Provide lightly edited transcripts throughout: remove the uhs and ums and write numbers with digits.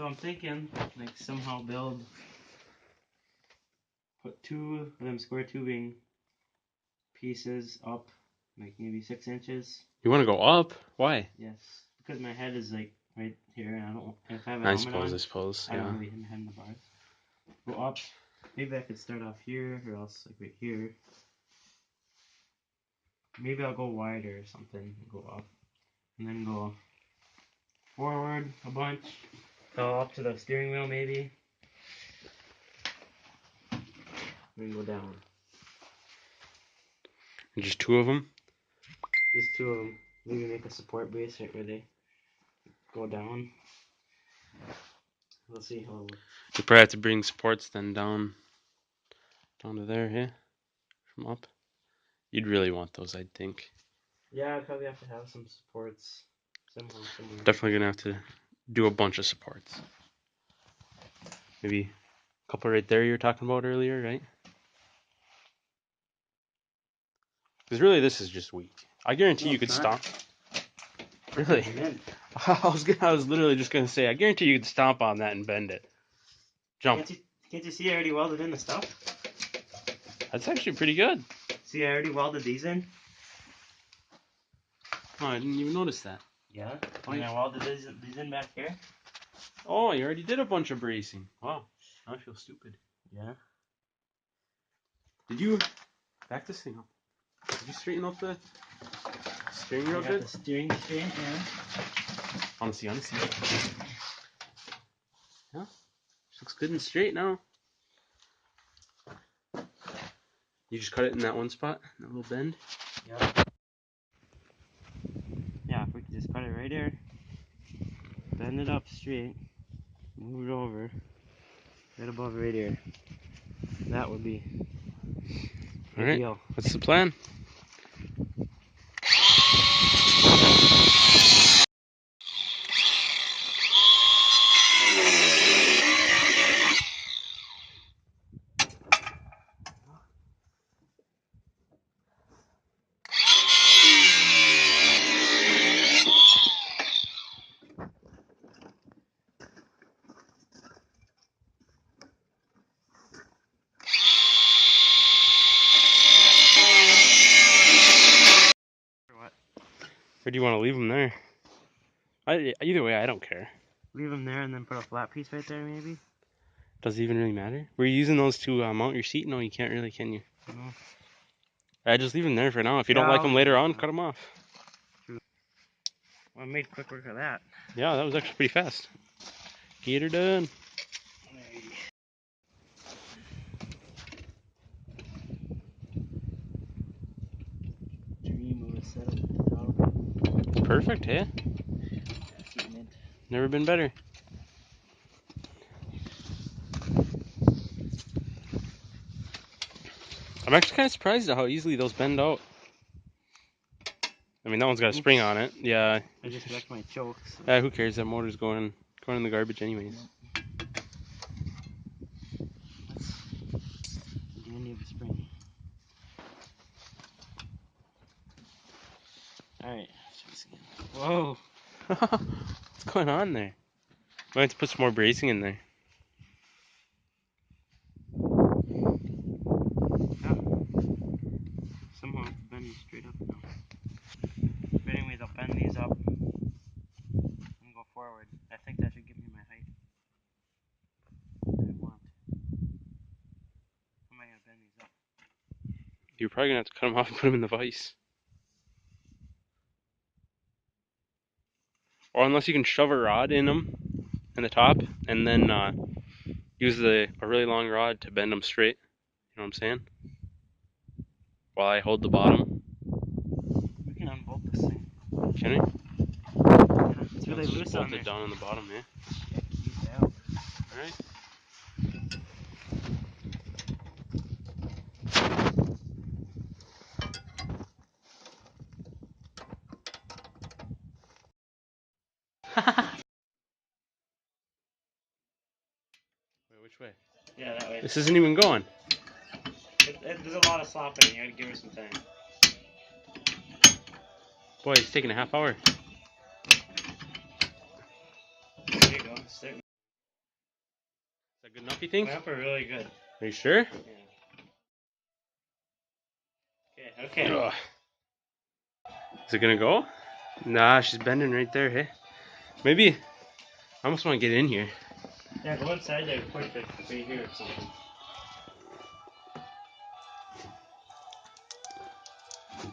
So I'm thinking, like, somehow put 2 of them square tubing pieces up, like maybe 6 inches. You want to go up? Why? Yes, because my head is like right here, and I don't. If I have a I helmet on, suppose. I Yeah. don't really hit my head in the bars. Go up. Maybe I could start off here, or else like right here. Maybe I'll go wider or something. Go up, and then go forward a bunch. Go up to the steering wheel maybe. Then go down. And just 2 of them? Just 2 of them. Maybe make a support base right where they go down. We'll see how it works. You probably have to bring supports then down to there, yeah? From up. You'd really want those, I'd think. Yeah, I'd probably have to have some supports somehow, somewhere. Definitely gonna have to do a bunch of supports. Maybe a couple right there you were talking about earlier, right? Because really, this is just weak. I guarantee you could stomp. Really? I was literally just gonna say, I guarantee you could stomp on that and bend it. Jump. Can't you see I already welded in the stuff? That's actually pretty good. See, I already welded these in. Oh, I didn't even notice that. Yeah. And I welded these in back here. Oh, you already did a bunch of bracing. Wow. Now I feel stupid. Yeah. Did you back this thing up? Did you straighten up the steering wheel good? The steering straight, yeah. Honestly. Yeah. Looks good and straight now. You just cut it in that one spot, that little bend? Yeah. Yeah, if we could just cut it right here, bend it up straight, move it over, right above right here. That would be ideal. What's the plan? Or do you want to leave them there? Either way, I don't care. Leave them there and then put a flat piece right there, maybe? Does it even really matter? Were you using those to mount your seat? No, you can't really, can you? No. I just leave them there for now. If you don't like them later on, cut them off. True. Well, I made quick work of that. Yeah, that was actually pretty fast. Get her done. Dream of a setup at the top. Perfect, hey? Never been better. I'm actually kind of surprised at how easily those bend out. I mean, that one's got a spring on it. Yeah. I just wrecked my chokes. So. Yeah, who cares? That motor's going in the garbage anyways. That's the end of the spring. Alright, whoa! What's going on there? Might have to put some more bracing in there. Yeah. Somehow it's bending straight up now. But anyways, I'll bend these up and go forward. I think that should give me my height that I want. How am I going to bend these up? You're probably going to have to cut them off and put them in the vise. Or unless you can shove a rod in them, in the top, and then use a really long rod to bend them straight. You know what I'm saying? While I hold the bottom. We can unbolt this thing. Can we? Yeah, it's really loose on bolt there. it down on the bottom, yeah? Ease it out. Alright. Wait, which way? Yeah, that way. This isn't even going. There's a lot of slopping. You gotta give her some time. Boy, it's taking a half hour. There you go. you think? Went up are really good. Are you sure? Yeah. Okay. Ugh. Is it gonna go? Nah, she's bending right there, hey? Maybe, I almost want to get in here. Yeah, go inside there and push it right here or something.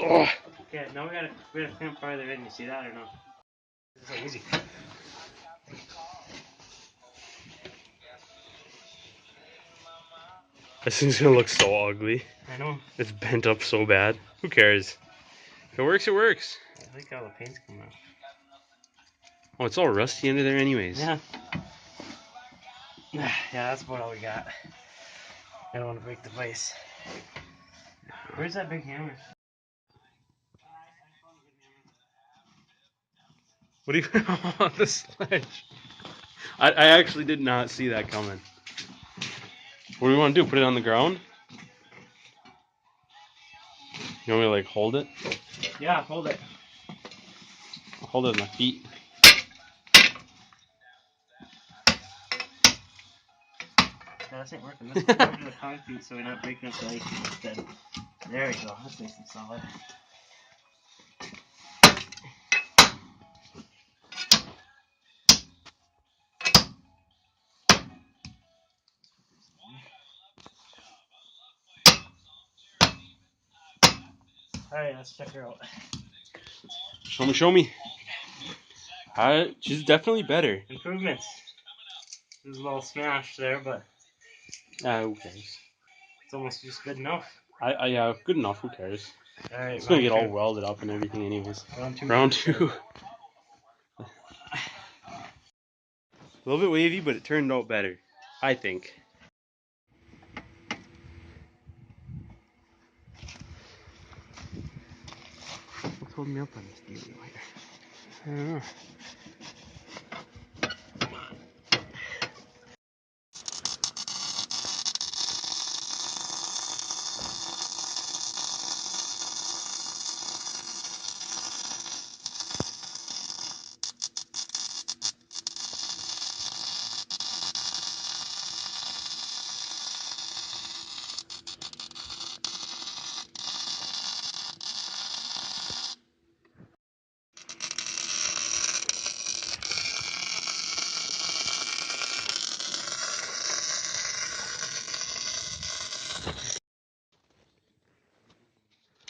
Ugh. Okay, now we gotta clamp farther in. You see that or no? This is so easy. This thing's gonna look so ugly. I know. It's bent up so bad. Who cares? If it works, it works. I think all the paint's coming out. Oh, it's all rusty under there anyways. Yeah. Yeah, that's about all we got. I don't want to break the vise. Where's that big hammer? What do you on the sledge? I actually did not see that coming. What do you want to do? Put it on the ground? You want me to like hold it? Yeah, hold it. I'll hold it with my feet. Yeah, this ain't working. Let's put it over the concrete so we're not breaking up the ice instead. There we go. That's nice and solid. Alright, let's check her out. Show me. She's definitely better. Improvements. There's a little smash there, but Who cares? it's almost just good enough. Yeah, good enough. Who cares? Alright, It's gonna get all welded up and everything, anyways. Round two. A little bit wavy, but it turned out better, I think. What's holding me up on this deal here? I don't know.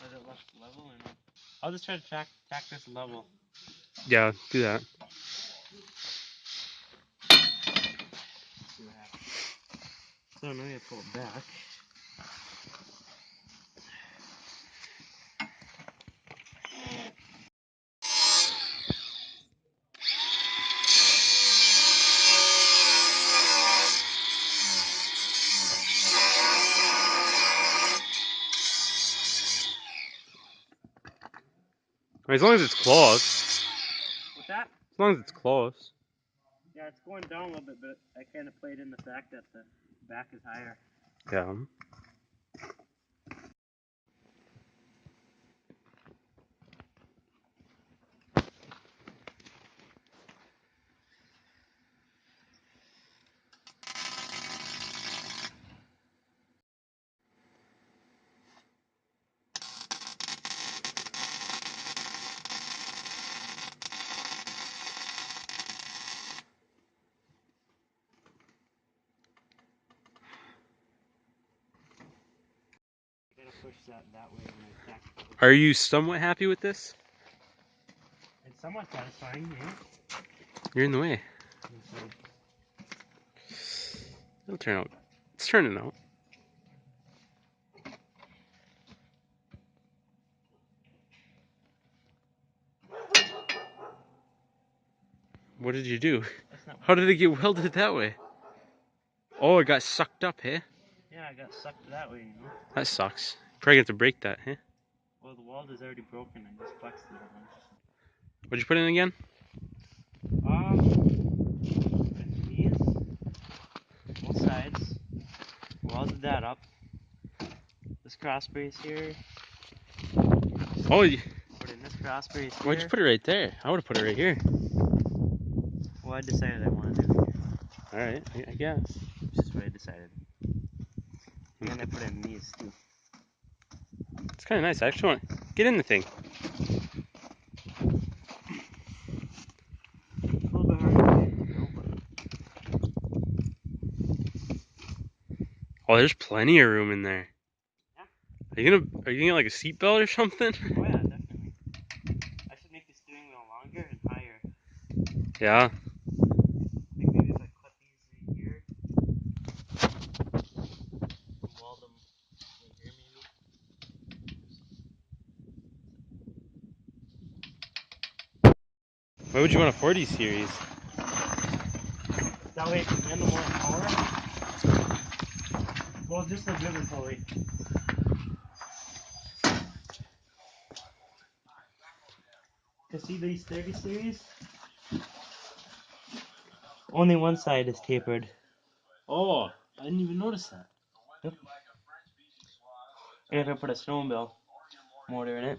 Is it left level or not? I'll just try to tack this level. Yeah, do that. See what happens. So now you pull it back. As long as it's close. What's that? As long as it's close. Yeah, it's going down a little bit, but I kind of played in the fact that the back is higher. Yeah. I gotta push that way when I tack. Are you somewhat happy with this? It's somewhat satisfying, yeah. You're in the way. It'll turn out. It's turning out. What did you do? How did it get welded that way? Oh, it got sucked up, hey? Yeah, I got sucked that way, you know. That sucks. Probably have to break that, hey? Well, the weld is already broken. I just flexed it a bunch. What'd you put in again? These, both sides. Welded that up. This cross brace here. Oh, Put in this cross brace here. why'd you put it right there? I would have put it right here. Well, I decided I wanted to. Alright, I guess. Just That's what I decided. And I put in these too. It's kind of nice. I actually want to get in the thing. It's a little bit harder to get to go, but Oh, there's plenty of room in there. yeah. Are you gonna get like a seatbelt or something? Oh yeah, definitely. I should make the steering wheel longer and higher. Yeah. I think maybe if I cut these here and weld them in here maybe. Why would you want a 40 series? That way it can handle more power. Well, just a river pulley. Cause see these 30 series? Only one side is tapered. Oh, I didn't even notice that. Yep. And if I put a snowmobile motor in it,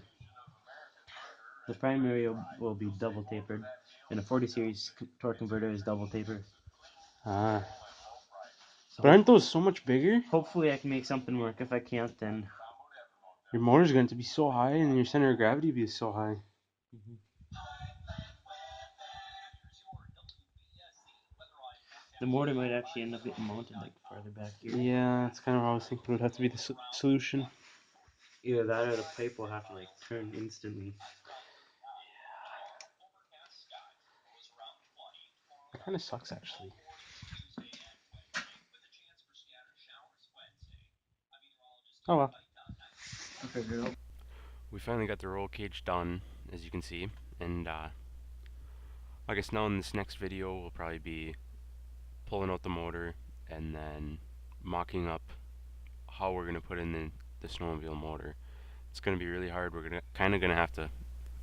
the primary will be double tapered, and a 40 series torque converter is double tapered. Ah. So But aren't those so much bigger? hopefully I can make something work. If I can't, then Your motor's going to be so high and your center of gravity be so high. the motor might actually end up getting mounted like farther back here. Yeah, that's kind of what I was thinking would have to be the solution. Either that or the pipe will have to like turn instantly. It kind of sucks actually. Oh well. We finally got the roll cage done, as you can see, and I guess now in this next video we'll probably be pulling out the motor and then mocking up how we're gonna put in the snowmobile motor. It's gonna be really hard. We're kind of gonna have to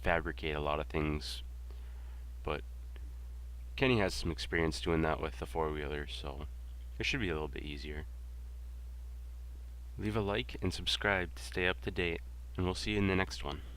fabricate a lot of things, but Kenny has some experience doing that with the four-wheeler, so it should be a little bit easier. Leave a like and subscribe to stay up to date, and we'll see you in the next one.